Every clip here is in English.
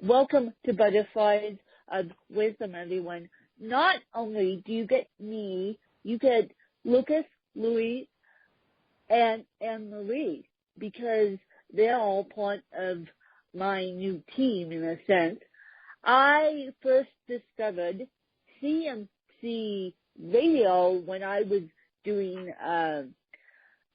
welcome to Butterflies of Wisdom, everyone. Not only do you get me, you get Lucas, Louis, and Annmarie, because they're all part of my new team in a sense. I first discovered CMC radio when I was doing a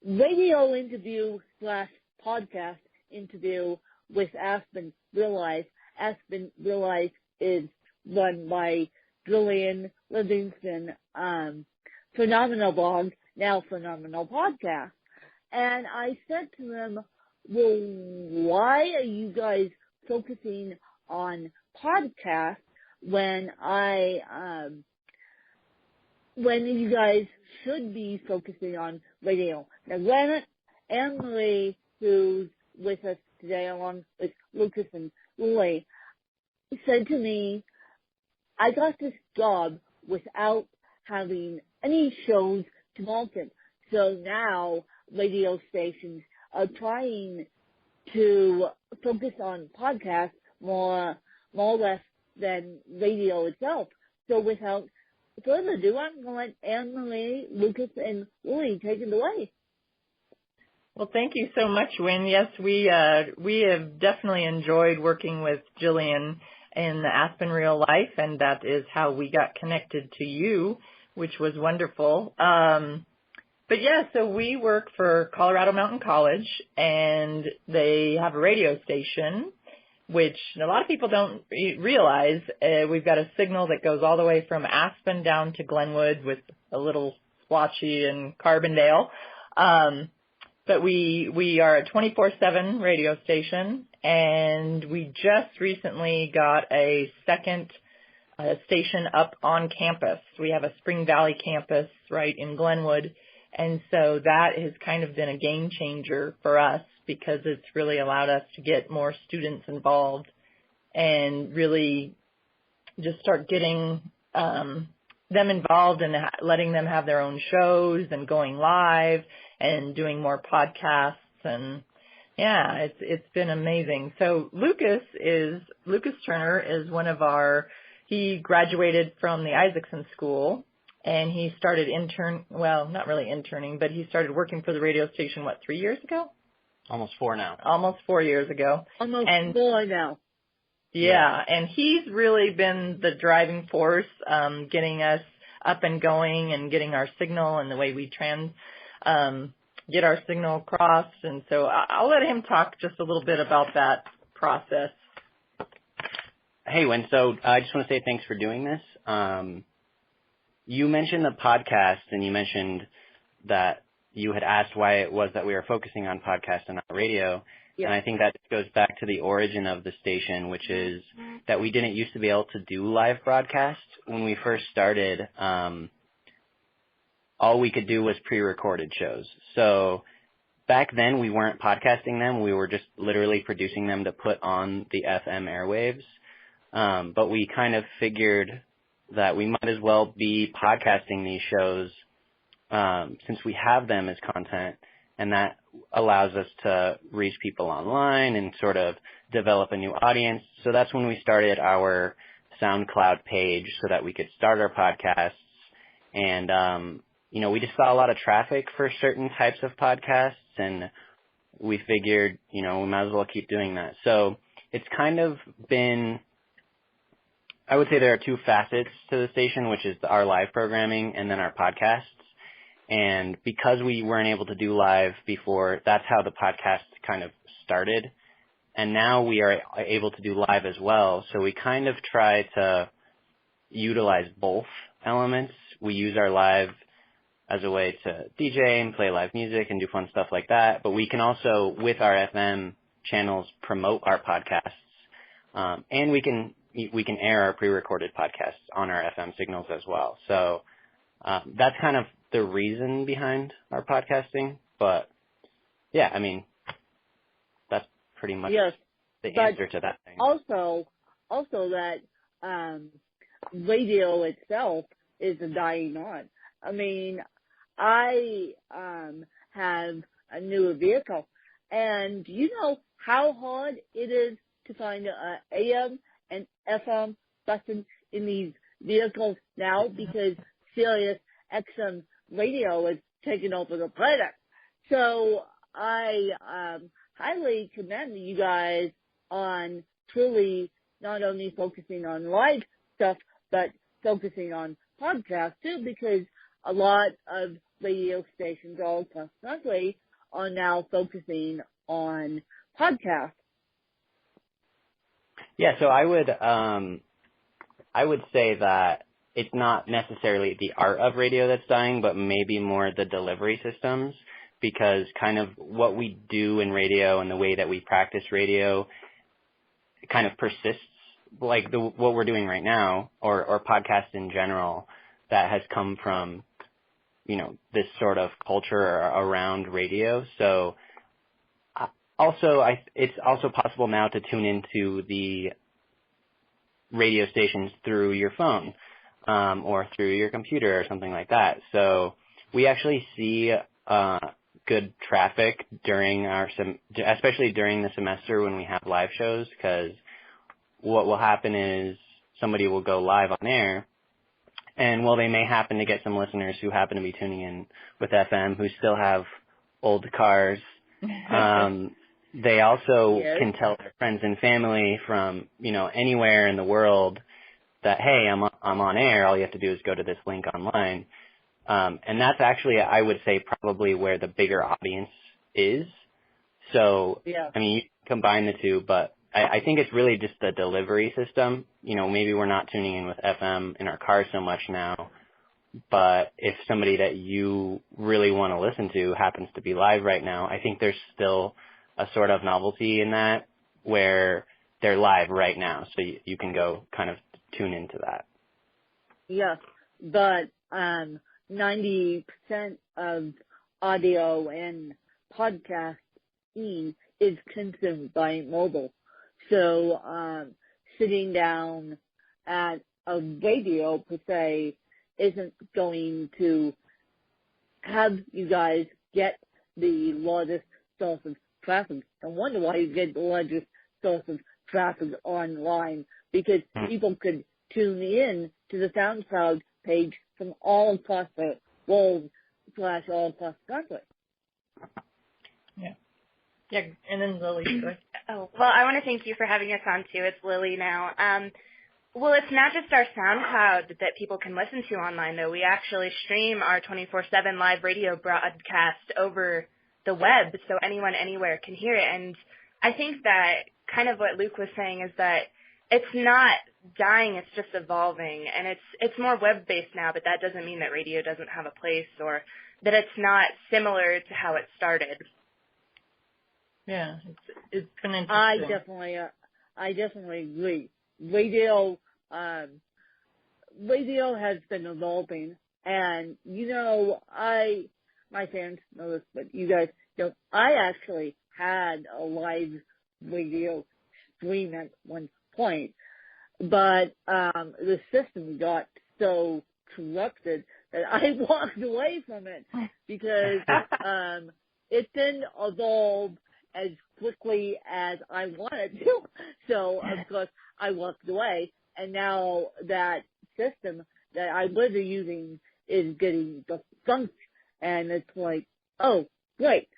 radio interview / podcast interview with Aspen Realize. Aspen Realize is run by Julian Livingston, phenomenal blog, now phenomenal podcast. And I said to them, well, why are you guys focusing on podcasts when when you guys should be focusing on radio? Now, granted, Annmarie, who's with us today, along with Lucas and Louis, said to me, I got this job without having any shows to market. So now radio stations are trying to focus on podcasts more or less than radio itself. So without further ado, I'm going to let Annmarie, Lucas, and Louis take it away. Well, thank you so much, Wynn. Yes, we have definitely enjoyed working with Jillian in the Aspen Real Life, and that is how we got connected to you, which was wonderful. But yeah, so we work for Colorado Mountain College, and they have a radio station, which a lot of people don't realize. We've got a signal that goes all the way from Aspen down to Glenwood with a little splotchy in Carbondale. But we are a 24/7 radio station, and we just recently got a second station up on campus. We have a Spring Valley campus right in Glenwood, and so that has kind of been a game changer for us because it's really allowed us to get more students involved and really just start getting them involved and letting them have their own shows and going live and doing more podcasts. And yeah, it's been amazing. So Lucas Turner is he graduated from the Isaacson School, and he started not really interning, but he started working for the radio station, 3 years ago? Almost 4 now. Almost 4 years ago. Almost 4 now. Yeah, and he's really been the driving force, getting us up and going and getting our signal and the way we get our signal across. And so I'll let him talk just a little bit about that process. Hey, Wynn, so I just want to say thanks for doing this. You mentioned the podcast, and you mentioned that you had asked why it was that we were focusing on podcasts and not radio. Yeah. And I think that goes back to the origin of the station, which is that we didn't used to be able to do live broadcasts. When we first started, all we could do was pre-recorded shows. So back then we weren't podcasting them. We were just literally producing them to put on the FM airwaves. But we kind of figured that we might as well be podcasting these shows since we have them as content, and that allows us to reach people online and sort of develop a new audience. So that's when we started our SoundCloud page so that we could start our podcasts. And, we just saw a lot of traffic for certain types of podcasts, and we figured, we might as well keep doing that. So it's kind of been, I would say there are two facets to the station, which is our live programming and then our podcasts. And because we weren't able to do live before, that's how the podcast kind of started. And now we are able to do live as well. So we kind of try to utilize both elements. We use our live as a way to DJ and play live music and do fun stuff like that. But we can also, with our FM channels, promote our podcasts. And we can air our pre-recorded podcasts on our FM signals as well. So that's kind of the reason behind our podcasting. But, yeah, I mean, that's pretty much the answer to that thing. Also that radio itself is a dying art. I mean, I have a newer vehicle, and do you know how hard it is to find AM and FM stations in these vehicles now because Sirius XM radio has taken over the planet. So I highly commend you guys on truly not only focusing on live stuff, but focusing on podcasts too, because a lot of radio stations all across the country are now focusing on podcasts. Yeah, so I would say that it's not necessarily the art of radio that's dying, but maybe more the delivery systems, because kind of what we do in radio and the way that we practice radio kind of persists, like what we're doing right now, or podcasts in general, that has come from, you know, this sort of culture around radio. So it's also possible now to tune into the radio stations through your phone or through your computer or something like that. So we actually see good traffic during especially during the semester when we have live shows, because what will happen is somebody will go live on air, and while they may happen to get some listeners who happen to be tuning in with FM who still have old cars, they also can tell their friends and family from, you know, anywhere in the world that, hey, I'm on air. All you have to do is go to this link online. And that's actually, I would say, probably where the bigger audience is. So, I mean, you combine the two, but I think it's really just the delivery system. You know, maybe we're not tuning in with FM in our car so much now, but if somebody that you really want to listen to happens to be live right now, I think there's still a sort of novelty in that where they're live right now, so you can go kind of tune into that. Yes, but 90% of audio and podcasting is consumed by mobile. So sitting down at a radio, per se, isn't going to have you guys get the largest source of traffic. I wonder why you get the largest source of traffic online, because people could tune in to the SoundCloud page from all across the world / all across the country. Yeah, and then Lily. Oh, well, I want to thank you for having us on, too. It's Lily now. Well, it's not just our SoundCloud that people can listen to online, though. We actually stream our 24/7 live radio broadcast over the web, so anyone anywhere can hear it. And I think that kind of what Luke was saying is that it's not dying, it's just evolving. And it's more web-based now, but that doesn't mean that radio doesn't have a place or that it's not similar to how it started. Yeah, it's been interesting. I definitely agree. Radio has been evolving, and you know, my fans know this, but you guys don't. I actually had a live radio stream at one point, but the system got so corrupted that I walked away from it because it didn't evolve as quickly as I wanted to. So, of course, I walked away. And now that system that I was using is getting defunct. And it's like, oh, great.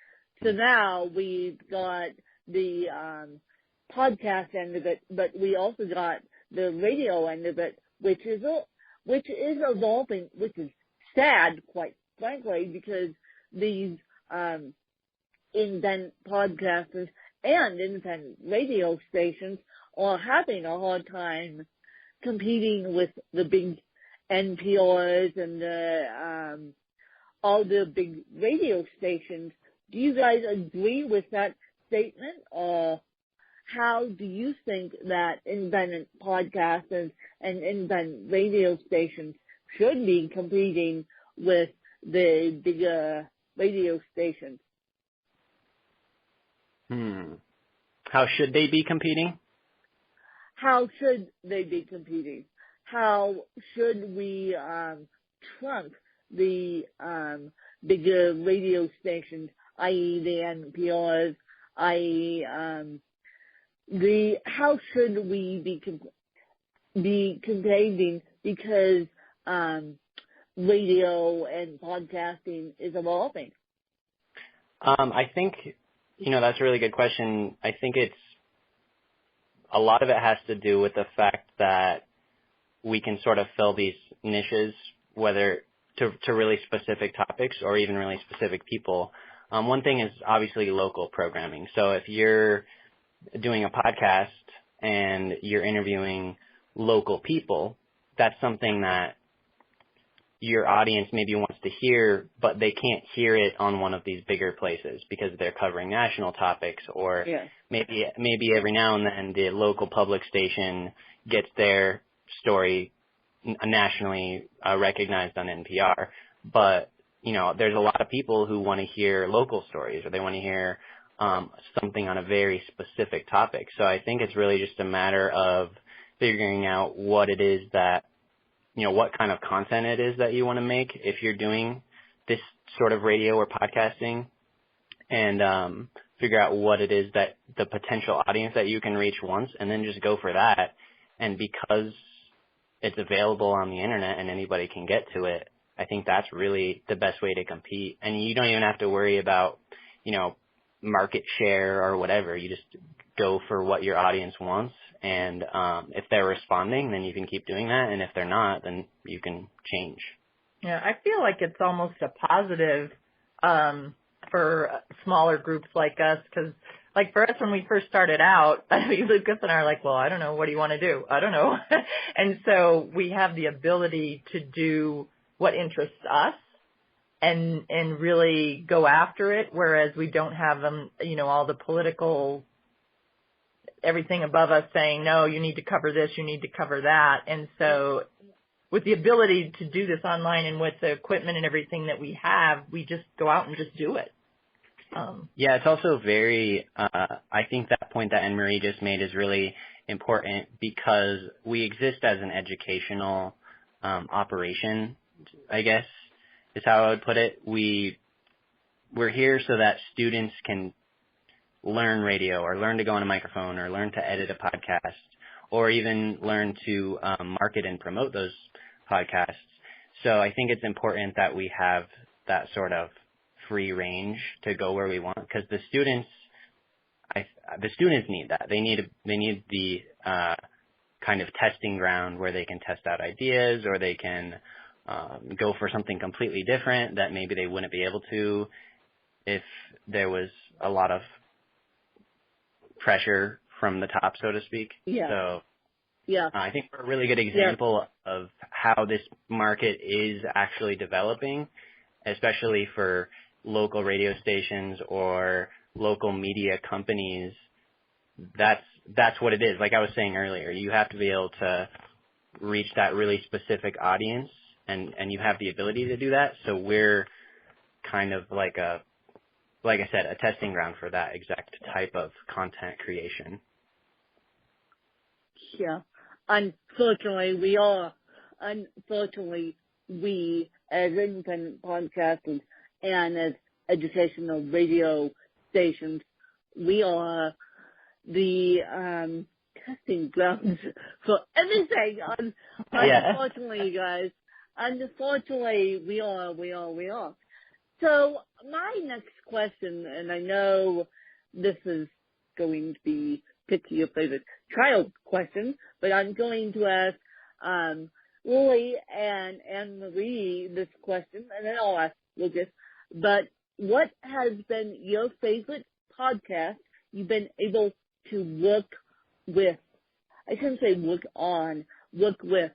So now we've got the podcast end of it, but we also got the radio end of it, which is evolving, which is sad, quite frankly, because these independent podcasters and independent radio stations are having a hard time competing with the big NPRs and all the big radio stations. Do you guys agree with that statement, or how do you think that independent podcasters and independent radio stations should be competing with the bigger radio stations? How should they be competing? How should they be competing? How should we trump the bigger radio stations, i.e. the NPRs, i.e. how should we be containing, because radio and podcasting is evolving? I think, that's a really good question. I think a lot of it has to do with the fact that we can sort of fill these niches, whether to really specific topics or even really specific people. One thing is obviously local programming. So if you're doing a podcast and you're interviewing local people, that's something that your audience maybe wants to hear, but they can't hear it on one of these bigger places because they're covering national topics, or maybe every now and then the local public station gets their story nationally recognized on NPR. But, there's a lot of people who want to hear local stories, or they want to hear something on a very specific topic. So I think it's really just a matter of figuring out what it is that, what kind of content it is that you want to make if you're doing this sort of radio or podcasting, and figure out what it is that the potential audience that you can reach wants, and then just go for that. And because it's available on the internet and anybody can get to it, I think that's really the best way to compete. And you don't even have to worry about, market share or whatever. You just go for what your audience wants. And if they're responding, then you can keep doing that. And if they're not, then you can change. Yeah, I feel like it's almost a positive for smaller groups like us, because like for us when we first started out, Lucas and I are like, well, I don't know, what do you want to do? I don't know. And so we have the ability to do what interests us and really go after it, whereas we don't have them, all the political everything above us saying, no, you need to cover this, you need to cover that. And so with the ability to do this online and with the equipment and everything that we have, we just go out and just do it. Yeah, it's also very, I think that point that Annmarie just made is really important, because we exist as an educational operation, I guess is how I would put it. We're here so that students can learn radio, or learn to go on a microphone, or learn to edit a podcast, or even learn to market and promote those podcasts. So I think it's important that we have that sort of free range to go where we want, because the students need that. They need the kind of testing ground where they can test out ideas, or they can go for something completely different that maybe they wouldn't be able to if there was a lot of pressure from the top, so to speak. Yeah. So yeah, I think we're a really good example of how this market is actually developing, especially for local radio stations or local media companies. That's what it is. Like I was saying earlier, you have to be able to reach that really specific audience, and you have the ability to do that. So we're kind of like I said, a testing ground for that exact type of content creation. Yeah. Unfortunately, we as independent podcasters and as educational radio stations, we are the testing grounds for everything. Unfortunately, guys. Unfortunately, we are. So my next question, and I know this is going to be picky your favorite child question, but I'm going to ask Lily and Annmarie this question, and then I'll ask Lucas. But what has been your favorite podcast you've been able to work with? I shouldn't say work on, work with.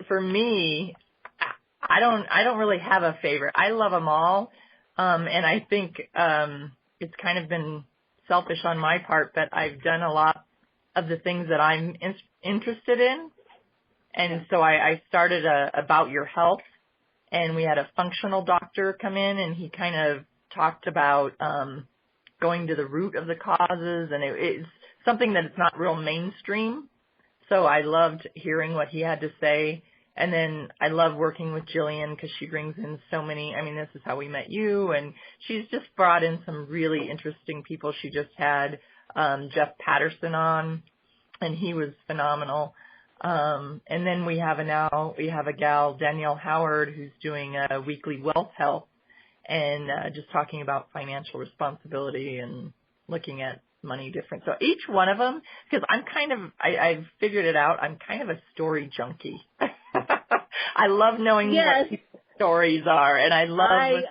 For me, I don't really have a favorite. I love them all. And I think it's kind of been selfish on my part, but I've done a lot of the things that I'm interested in. And so I started About Your Health, and we had a functional doctor come in, and he kind of talked about going to the root of the causes, and it's something that it's not real mainstream. So I loved hearing what he had to say. And then I love working with Jillian because she brings in so many, I mean, this is how we met you, and she's just brought in some really interesting people. She just had Jeff Patterson on, and he was phenomenal. And then we have a gal, Danielle Howard, who's doing a weekly wealth health and just talking about financial responsibility and looking at money different. So each one of them, because I've figured it out, I'm kind of a story junkie. I love knowing what people's stories are, and I love.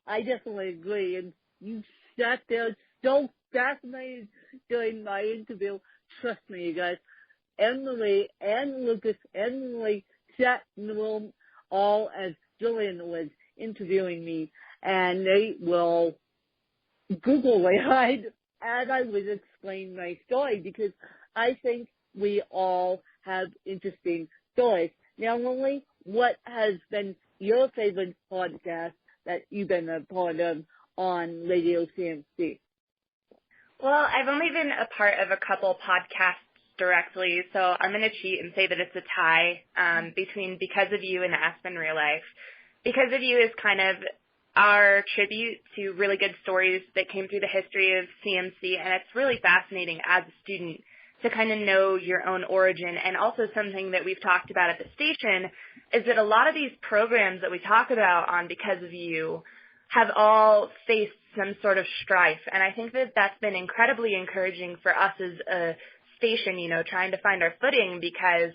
I definitely agree. And you sat there so fascinated during my interview. Trust me, you guys. Annmarie and Lucas and Lily sat in the room all as Jillian was interviewing me, and they will Google it as I was explaining my story, because I think we all have interesting stories. Now, Lily, what has been your favorite podcast that you've been a part of on Radio CMC? Well, I've only been a part of a couple podcasts directly, so I'm going to cheat and say that it's a tie between Because of You and Aspen Real Life. Because of You is kind of our tribute to really good stories that came through the history of CMC, and it's really fascinating as a student to kind of know your own origin. And also something that we've talked about at the station is that a lot of these programs that we talk about on Because of You have all faced some sort of strife, and I think that that's been incredibly encouraging for us as a station, you know, trying to find our footing, because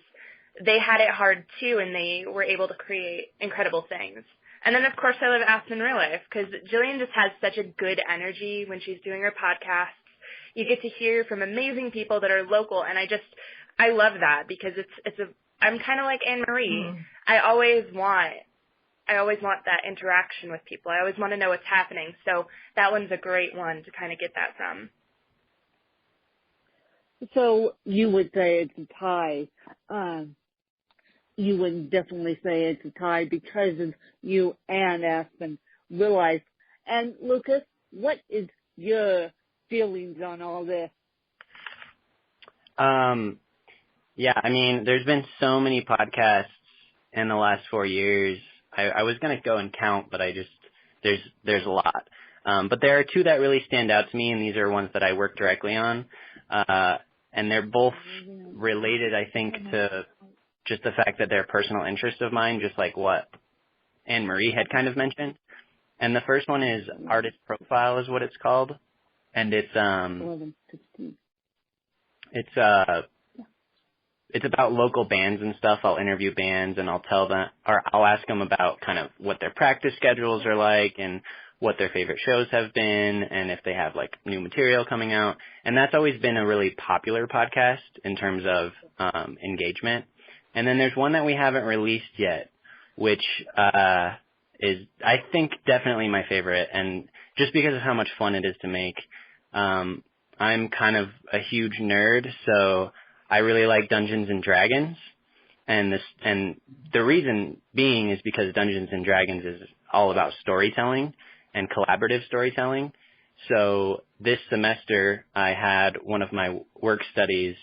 they had it hard too, and they were able to create incredible things. And then, of course, I love Aspen Real Life, because Jillian just has such a good energy when she's doing her podcasts. You get to hear from amazing people that are local, and I love that, because I'm kind of like Annmarie. I always want that interaction with people. I always want to know what's happening. So that one's a great one to kind of get that from. So you would say it's a tie. You would definitely say it's a tie because of you and Aspen Real Life. And Lucas, what is your feelings on all this? Yeah, I mean, there's been so many podcasts in the last 4 years. I was going to go and count, but there's a lot. But there are two that really stand out to me, and these are ones that I work directly on. And they're both related, I think, to just the fact that they're personal interests of mine, just like what Annmarie had kind of mentioned. And the first one is Artist Profile is what it's called. And it's about local bands and stuff. I'll interview bands and I'll ask them about kind of what their practice schedules are like and what their favorite shows have been and if they have like new material coming out. And that's always been a really popular podcast in terms of engagement. And then there's one that we haven't released yet, which is, I think, definitely my favorite. And just because of how much fun it is to make, I'm kind of a huge nerd, so I really like Dungeons and Dragons. And the reason being is because Dungeons and Dragons is all about storytelling and collaborative storytelling. So this semester I had one of my work studies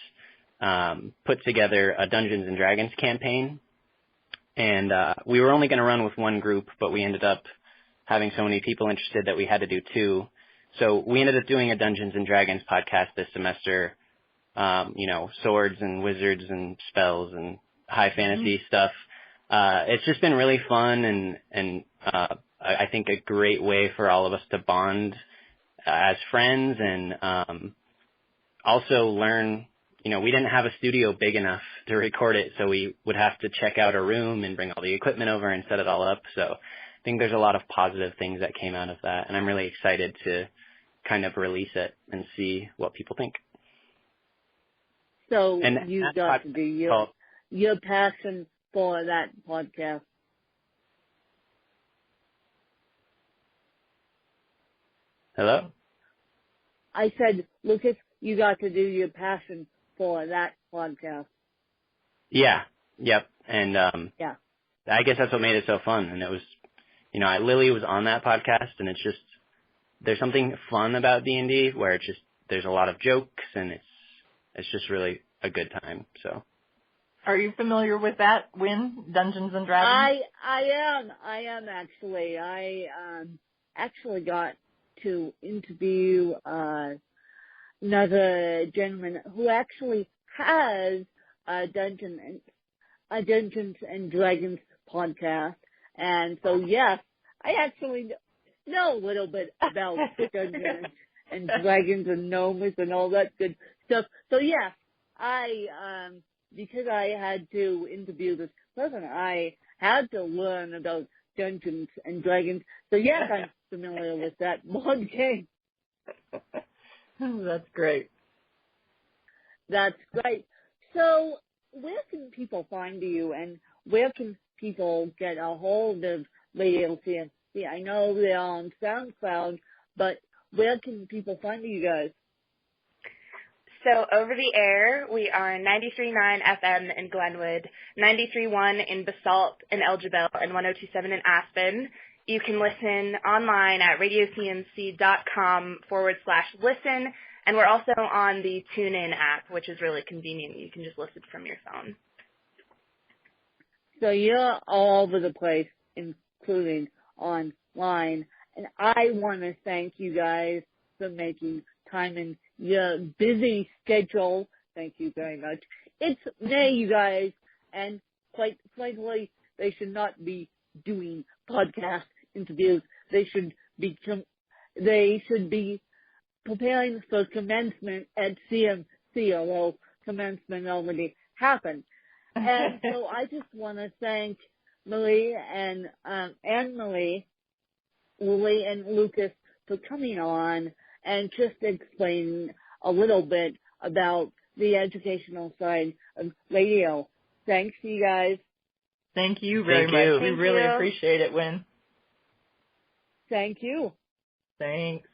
put together a Dungeons and Dragons campaign, and we were only going to run with one group, but we ended up having so many people interested that we had to do two. So we ended up doing a Dungeons and Dragons podcast this semester, swords and wizards and spells and high fantasy stuff. It's just been really fun and I think a great way for all of us to bond as friends and also learn. We didn't have a studio big enough to record it, so we would have to check out a room and bring all the equipment over and set it all up. So I think there's a lot of positive things that came out of that, and I'm really excited to kind of release it and see what people think. So you got to do your passion for that podcast. Hello? I said, Lucas, you got to do your passion for that podcast. Yeah. Yep. And yeah. I guess that's what made it so fun. And it was, Lily was on that podcast, and it's just, there's something fun about D&D where it's just, there's a lot of jokes, and it's just really a good time. So Are you familiar with that, Wynn? Dungeons and Dragons? I am actually. I actually got to interview another gentleman who actually has a Dungeons and Dragons podcast, and so yes, I actually know a little bit about Dungeons and Dragons and gnomes and all that good stuff. So yes, because I had to interview this person, I had to learn about Dungeons and Dragons. So yes, I'm familiar with that board game. That's great. That's great. So where can people find you, and where can people get a hold of Radio CMC? I know they're on SoundCloud, but where can people find you guys? So over the air, we are 93.9 FM in Glenwood, 93.1 in Basalt and Elgibel, and 102.7 in Aspen. You can listen online at radiocmc.com/listen, and we're also on the TuneIn app, which is really convenient. You can just listen from your phone. So you're all over the place, including online. And I want to thank you guys for making time in your busy schedule. Thank you very much. It's May, you guys, and quite frankly, they should not be doing podcast interviews. They should be preparing for commencement at CMC, although commencement already happened. And so I just want to thank Marie and Annmarie, Lily and Lucas for coming on and just explain a little bit about the educational side of radio. Thanks, you guys. Thank you very much. We really you. appreciate it, Wynn. Thank you. Thanks.